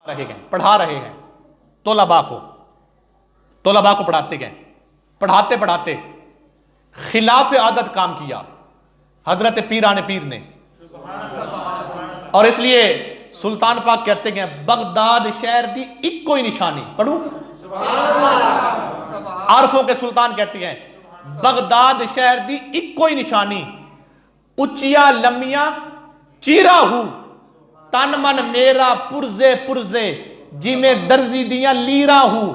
रहे गए, पढ़ा रहे हैं तोलबा को पढ़ाते गए। पढ़ाते पढ़ाते खिलाफ आदत काम किया हजरत पीराने पीर ने, और इसलिए सुल्तान पाक कहते गए बगदाद शहर दी इक्को ही निशानी, पढ़ूं आरफों के सुल्तान कहती हैं बगदाद शहर दी इक्को ही निशानी, उचिया लमिया चीरा हूं तन मन मेरा पुरजे पुरजे जिमें दर्जी दिया लीरा हूं,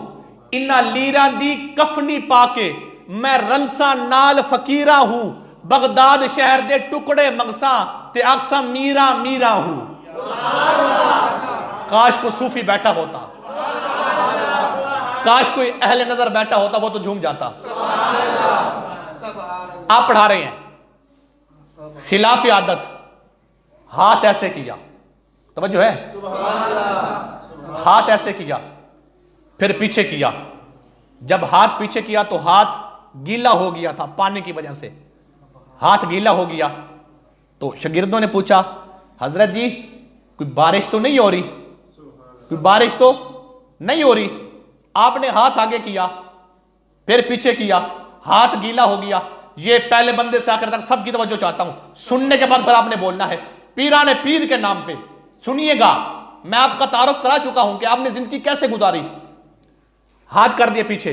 इन्ना लीरा दी कफनी पाके मैं रंसा नाल फकीरा हूं, बगदाद शहर दे टुकड़े मंगसा ते अक्सा मीरा मीरा हूं। काश को सूफी बैठा होता, काश कोई अहले नजर बैठा होता, वो तो झूम जाता। आप पढ़ा रहे हैं खिलाफ आदत, हाथ ऐसे किया, तवज्जो है, हाथ ऐसे किया फिर पीछे किया। जब हाथ पीछे किया तो हाथ गीला हो गया था पानी की वजह से, हाथ गीला हो गया तो शागिर्दों ने पूछा हजरत जी कोई बारिश तो नहीं हो रही, कोई बारिश तो नहीं हो रही। आपने हाथ आगे किया फिर पीछे किया, हाथ गीला हो गया। ये पहले बंदे से आखिर तक सबकी तवज्जो चाहता हूं, सुनने के बाद फिर आपने बोलना है पीराने पीर के नाम पे। सुनिएगा, मैं आपका तारुफ करा चुका हूं कि आपने जिंदगी कैसे गुजारी। हाथ कर दिए पीछे,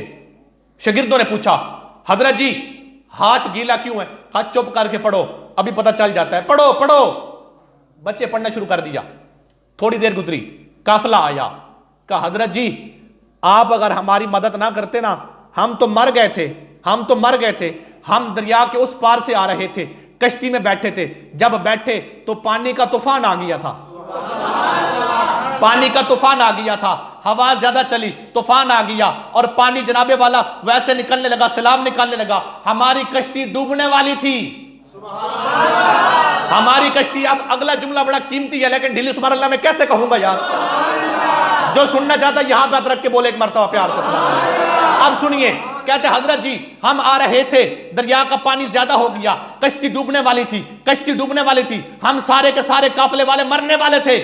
शागिर्दों ने पूछा हजरत जी हाथ गीला क्यों है? हाथ चुप करके पढ़ो, अभी पता चल जाता है, पढ़ो पढ़ो। बच्चे पढ़ना शुरू कर दिया। थोड़ी देर गुजरी, काफिला आया, कहा हजरत जी आप अगर हमारी मदद ना करते ना, हम तो मर गए थे, हम तो मर गए थे। हम दरिया के उस पार से आ रहे थे, कश्ती में बैठे थे, जब बैठे तो पानी का तूफान आ गया था, पानी का तूफान आ गया था, हवा ज्यादा चली, तूफान आ गया और पानी जनाबे वाला वैसे निकलने लगा, सैलाब निकालने लगा। हमारी कश्ती डूबने वाली थी, हमारी कश्ती। अब अगला जुमला बड़ा कीमती है लेकिन ढीली सुभान अल्लाह में कैसे कहूंगा यार, जो सुनना चाहता है यहां पे हाथ रख के बोले एक मरतबा प्यार से सुभान अल्लाह। अब सुनिए, कहते हजरत जी हम आ रहे थे, दरिया का पानी ज्यादा हो गया, कश्ती डूबने वाली थी, कश्ती डूबने वाली थी, हम सारे के सारे काफिले वाले मरने वाले थे।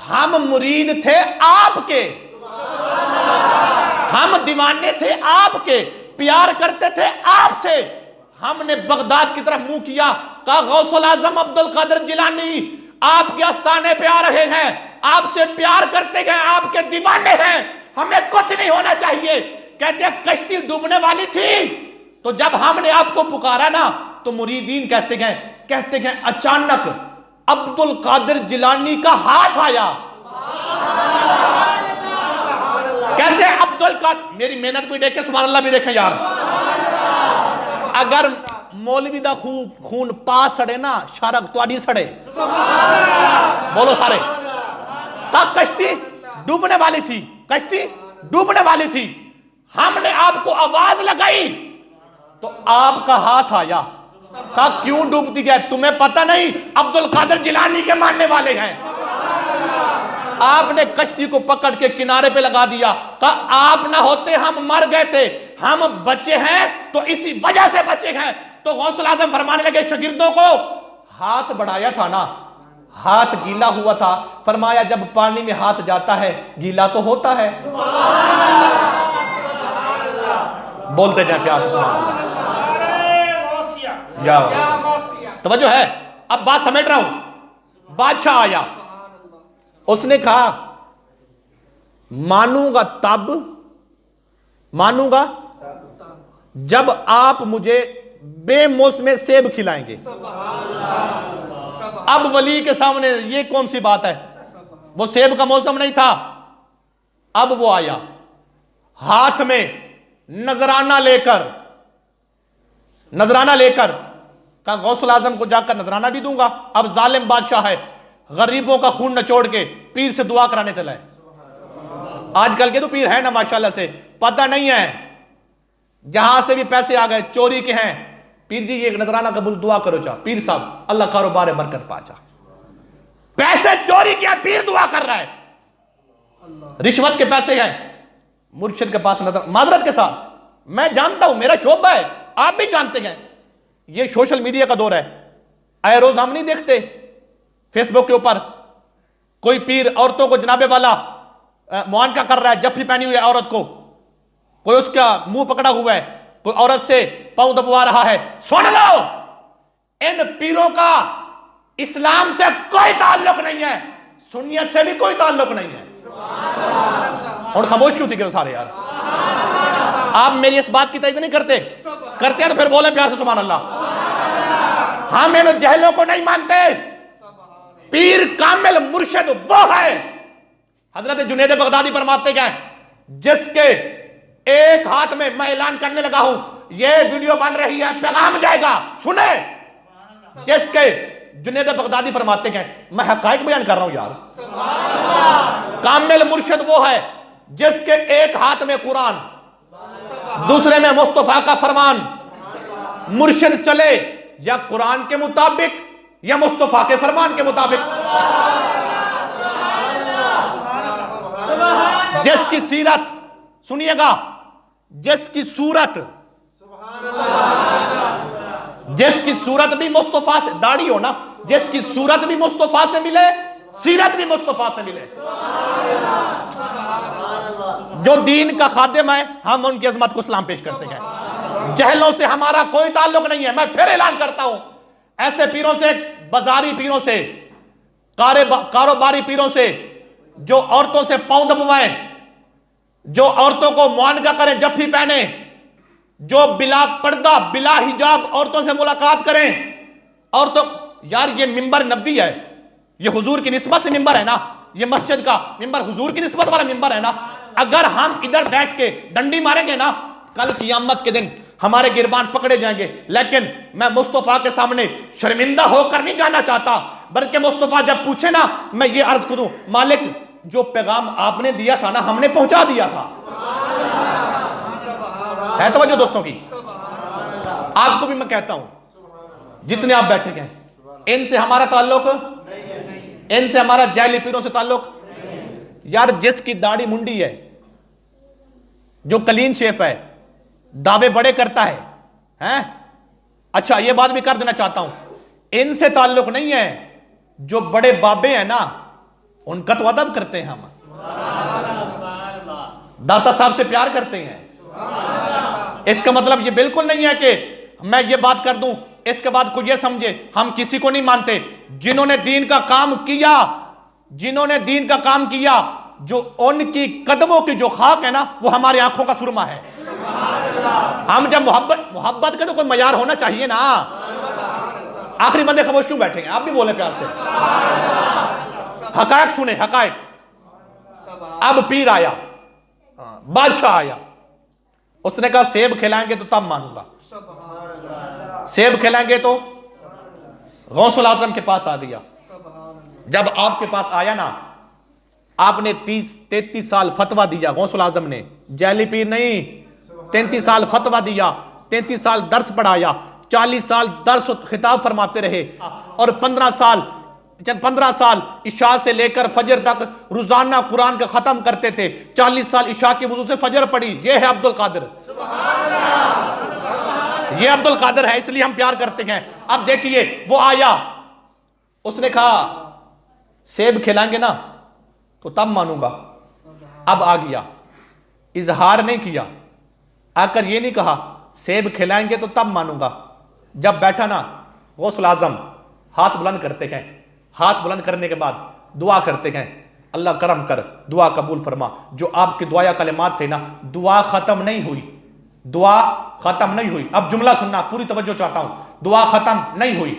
हम मुरीद थे आपके, हम दीवाने थे आपके, प्यार करते थे आपसे। हमने बगदाद की तरफ मुंह किया, कहा गौसुल आजम अब्दुल कादिर जिलानी आपके आस्थाने पे आ रहे हैं, आपसे प्यार करते गए, आपके दीवाने हैं, हमें कुछ नहीं होना चाहिए। कहते हैं कश्ती डूबने वाली थी, तो जब हमने आपको पुकारा ना तो मुरीदीन कहते गए अचानक अब्दुल कादिर जिलानी का हाथ आया। कहते हैं अब्दुल कादिर, मेरी मेहनत भी देखे सुभान अल्लाह भी देखे यार। अगर मौलवी दा खून पा सड़े ना, शारक तुआडी सड़े, बोलो सारे। कश्ती डूबने वाली थी, कश्ती डूबने वाली थी, हमने आपको आवाज लगाई तो आपका हाथ आया। कहा क्यों डूबती है? तुम्हें पता नहीं अब्दुल कादिर जिलानी के मानने वाले हैं। आपने कश्ती को पकड़ के किनारे पे लगा दिया, कहा आप ना होते हम मर गए थे, हम बचे हैं तो इसी वजह से बचे हैं। तो गौसुल आजम फरमाने लगे शागिर्दों को, हाथ बढ़ाया था ना, हाथ गीला हुआ था, फरमाया जब पानी में हाथ जाता है गीला तो होता है। बोलते जाए प्यार से सुभान अल्लाह। तवज्जो है, अब बात समेट रहा हूं। बादशाह आया, उसने कहा मानूंगा तब, मानूंगा जब आप मुझे बेमौसमे सेब खिलाएंगे। अब वली के सामने ये कौन सी बात है, वो सेब का मौसम नहीं था। अब वो आया हाथ में नजराना लेकर, नजराना लेकर, कहा गौसुल आजम को जाकर नजराना भी दूंगा। अब जालिम बादशाह है, गरीबों का खून नचोड़ के पीर से दुआ कराने चला है। आजकल के तो पीर है ना माशाल्लाह से, पता नहीं है, जहां से भी पैसे आ गए चोरी के हैं, पीर जी ये नजराना कबूल दुआ करो, चाह पीर साहब अल्लाह कारोबार बरकत पाचा। पैसे चोरी किया, पीर दुआ कर रहा है। रिश्वत के पैसे हैं, मुर्शिद के पास नजर, माजरत के साथ, मैं जानता हूं मेरा शोबा है, आप भी जानते हैं, ये सोशल मीडिया का दौर है। आए रोज हम नहीं देखते फेसबुक के ऊपर कोई पीर औरतों को जनाबे वाला मुआनका कर रहा है, जफ्फी पहनी हुई है औरत को, कोई उसका मुंह पकड़ा हुआ है, कोई औरत से पांव दबवा रहा है, सुन लो, इन पीरों का इस्लाम से कोई ताल्लुक नहीं है, सुन्नियत से भी कोई ताल्लुक नहीं है। और खामोश क्यों थे सारे यार? आप मेरी इस बात की तइद नहीं करते? करते हैं तो फिर बोले प्यार से सुभान अल्लाह। हम इन जहलों को नहीं मानते। पीर कामिल मुर्शिद वो है, हजरत जुनैद बगदादी फरमाते क्या है, जिसके एक हाथ में मैं ऐलान करने लगा हूं, ये वीडियो बन रही है, पैगाम जाएगा, सुने। जिसके जुनैद बगदादी फरमाते क्या है, मैं हकायक बयान कर रहा हूं यार। कामिल मुर्शिद वो है जिसके एक हाथ में कुरान, दूसरे में मुस्तफा का फरमान। मुर्शिद चले या कुरान के मुताबिक या मुस्तफा के फरमान के मुताबिक। जिसकी सीरत, सुनिएगा, जिसकी सूरत भी मुस्तफा से, दाढ़ी हो ना, जिसकी सूरत भी मुस्तफा से मिले, सीरत भी मुस्तफा से मिले, जो दीन का खादिम है, हम उनकी अजमत को सलाम पेश करते हैं। जहलों से हमारा कोई ताल्लुक नहीं है। मैं फिर ऐलान करता हूं, ऐसे पीरों से, बाजारी पीरों से, कारोबारी पीरों से, जो औरतों से पांव दबवाएं, जो औरतों को मुआनका करें, जफ्फी पहने, जो बिला पर्दा बिला हिजाब औरतों से मुलाकात करें, औरतों, यार ये मिंबर नबी है, ये हुजूर की निस्बत से मिंबर है ना, ये मस्जिद का मिंबर हुजूर की निस्बत वाला मिंबर है ना। अगर हम इधर बैठ के डंडी मारेंगे ना, कल कियामत के दिन हमारे गिरबान पकड़े जाएंगे। लेकिन मैं मुस्तफा के सामने शर्मिंदा होकर नहीं जाना चाहता, बल्कि मुस्तफा जब पूछे ना, मैं ये अर्ज करूं, मालिक जो पैगाम आपने दिया था ना, हमने पहुंचा दिया था। है तवज्जो दोस्तों की? आपको भी मैं कहता हूं, जितने आप बैठे हैं, इनसे हमारा ताल्लुक, इनसे हमारा जैली पीरों से ताल्लुक। यार जिसकी दाढ़ी मुंडी है, जो क्लीन शेप है, दावे बड़े करता है, हैं? अच्छा ये बात भी कर देना चाहता हूं, इनसे ताल्लुक नहीं है। जो बड़े बाबे हैं ना, उनका तो अदब करते हैं हम, दाता साहब से प्यार करते हैं। इसका मतलब ये बिल्कुल नहीं है कि मैं ये बात कर दूं, इसके बाद कोई ये समझे हम किसी को नहीं मानते। जिन्होंने दीन का काम किया, जिन्होंने दीन का काम किया, जो उनकी कदमों की जो खाक है ना, वो हमारी आंखों का सुरमा है। हम जब मोहब्बत का तो कोई मयार होना चाहिए ना। आखिरी बंदे खामोश क्यों बैठेंगे? आप भी बोले प्यार से, हकायक सुने, हकायक। अब पीर आया, बादशाह आया, उसने कहा सेब खिलाएंगे तो तब मानूंगा। सेब खिलाएंगे तो गौसुल आजम के पास आ गया। जब आपके पास आया ना, आपने 30-33 साल फतवा दिया, गौसुल आजम ने, जैली पीर नहीं, 33 साल फतवा दिया, 33 साल दर्स पढ़ाया, 40 साल दर्स खिताब फरमाते रहे, और 15 साल इशा से लेकर फजर तक रोजाना कुरान का खत्म करते थे। 40 साल इशा की वजू से फजर पड़ी। ये है अब्दुल कादिर, ये अब्दुल कादिर है, इसलिए हम प्यार करते हैं। अब देखिए वो आया, उसने कहा सेब खिलाएंगे ना तो तब मानूंगा। अब आ गया, इजहार नहीं किया, आकर ये नहीं कहा सेब खिलाएंगे तो तब मानूंगा। जब बैठा ना, गौसुल आजम हाथ बुलंद करते हैं, हाथ बुलंद करने के बाद दुआ करते हैं, अल्लाह करम कर, दुआ कबूल फरमा। जो आपकी दुआ या कलिमात थे ना, दुआ खत्म नहीं हुई, दुआ खत्म नहीं हुई। अब जुमला सुनना, पूरी तवज्जो चाहता हूं। दुआ खत्म नहीं हुई,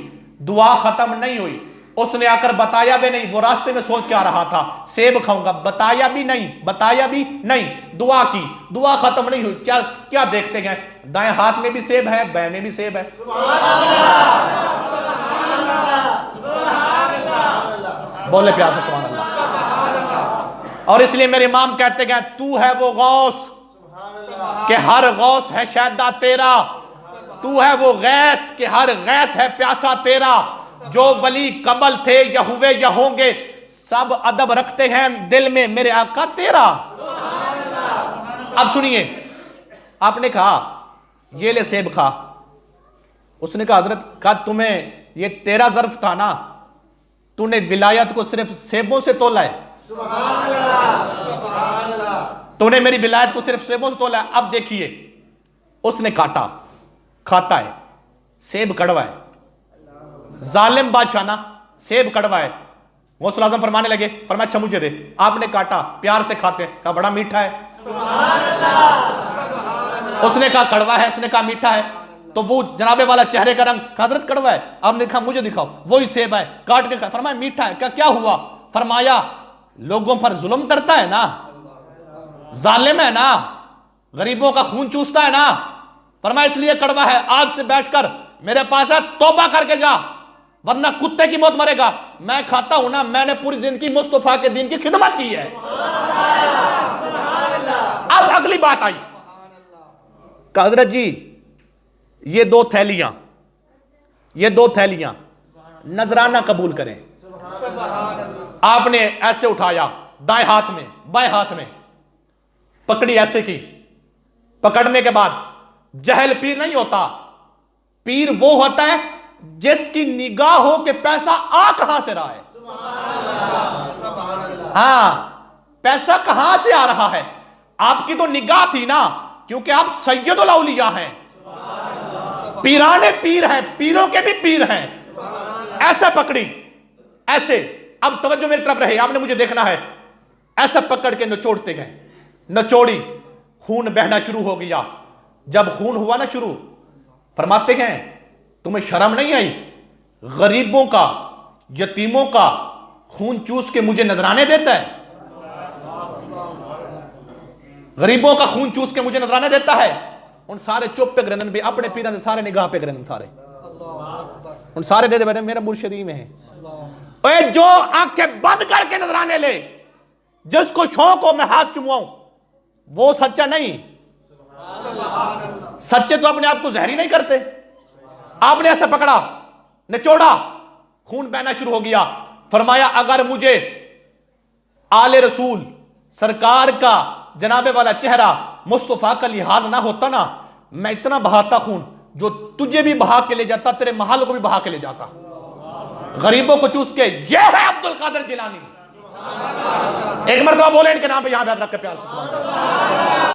दुआ खत्म नहीं हुई। उसने आकर बताया भी नहीं, वो रास्ते में सोच के आ रहा था सेब खाऊंगा, बताया भी नहीं, बताया भी नहीं, दुआ की, दुआ खत्म नहीं हुई। क्या क्या देखते हैं, दाएं हाथ में भी सेब है, बाएं में भी सेब है। बोले प्यार से सुभान अल्लाह। और इसलिए मेरे इमाम कहते हैं, तू है वो गौस कि हर गौस है शैदा तेरा, तू है वो गैस कि हर गैस है प्यासा तेरा। जो वली कबल थे या हुए या होंगे, सब अदब रखते हैं दिल में मेरे आका तेरा। अब सुनिए, आपने कहा ये ले सेब खा, उसने कहा हजरत का तुम्हें ये तेरा ज़र्फ था ना, तूने विलायत को सिर्फ सेबों से तोला है। तूने मेरी विलायत को सिर्फ सेबों से तोला, अब देखिए उसने काटा, खाता है, सेब कड़वा है, जालिम बादशाह ना, सेब कड़वा है। गौसुल आज़म फरमाने लगे, फरमाया अच्छा मुझे दे। आपने काटा, प्यार से खाते हैं, कहा बड़ा मीठा है। उसने कहा कड़वा है, उसने कहा मीठा है। तो वो जनाबे वाला चेहरे का रंग, हजरत कड़वा है। आपने कहा मुझे दिखाओ, वही सेब है, काट के खा। फरमाया मीठा है। क्या क्या हुआ? फरमाया लोगों पर जुल्म करता है ना, जालिम है ना, गरीबों का खून चूसता है ना। फरमाया इसलिए कड़वा है। आज से बैठकर मेरे पास है, तौबा करके जा, वरना कुत्ते की मौत मरेगा। मैं खाता हूं ना, मैंने पूरी जिंदगी मुस्तफा के दीन की खिदमत की है। अब अगली बात आई, हजरत जी ये दो थैलियां नजराना कबूल करें। आपने ऐसे उठाया, दाएं हाथ में, बाएं हाथ में पकड़ी, ऐसे की। पकड़ने के बाद, जहल पीर नहीं होता, पीर वो होता है जिसकी निगाह हो कि पैसा आ कहां से रहा है। हां, पैसा कहां से आ रहा है। आपकी तो निगाह थी ना, क्योंकि आप सैयदुल औलिया हैं, पीराने पीर हैं, पीरों के भी पीर हैं। ऐसे पकड़ी, ऐसे। अब तवज्जो मेरी तरफ रहे, आपने मुझे देखना है। ऐसे पकड़ के नचोड़ते गए, नचोड़ी, खून बहना शुरू हो गया। जब खून हुआ ना शुरू, फरमाते गए तुम्हें शर्म नहीं आई? गरीबों का, यतीमों का खून चूस के मुझे नजराने देता है, गरीबों का खून चूस के मुझे नजराने देता है। उन सारे चुप पे ग्रंथन भी अपने पीरन से सारे निगाह पे ग्रंथन सारे उन सारे दे दे बैठे मेरा मुर्शिदी में है। ओए जो आंखें बंद करके नजराने ले, जिसको शौक हो मैं हाथ चुमवाऊं, वो सच्चा नहीं। सच्चे तो अपने आप को जहरी नहीं करते। आपने ऐसे पकड़ा, निचोड़ा, खून बहना शुरू हो गया। फरमाया अगर मुझे आले रसूल सरकार का जनाबे वाला चेहरा मुस्तफा का लिहाज ना होता ना, मैं इतना बहाता खून जो तुझे भी बहा के ले जाता, तेरे महल को भी बहा के ले जाता, गरीबों को चूस के। ये है अब्दुल कादिर जिलानी। एक मरतबा बोले इनके नाम पे यहां पे रख के प्यार से सुभान अल्लाह।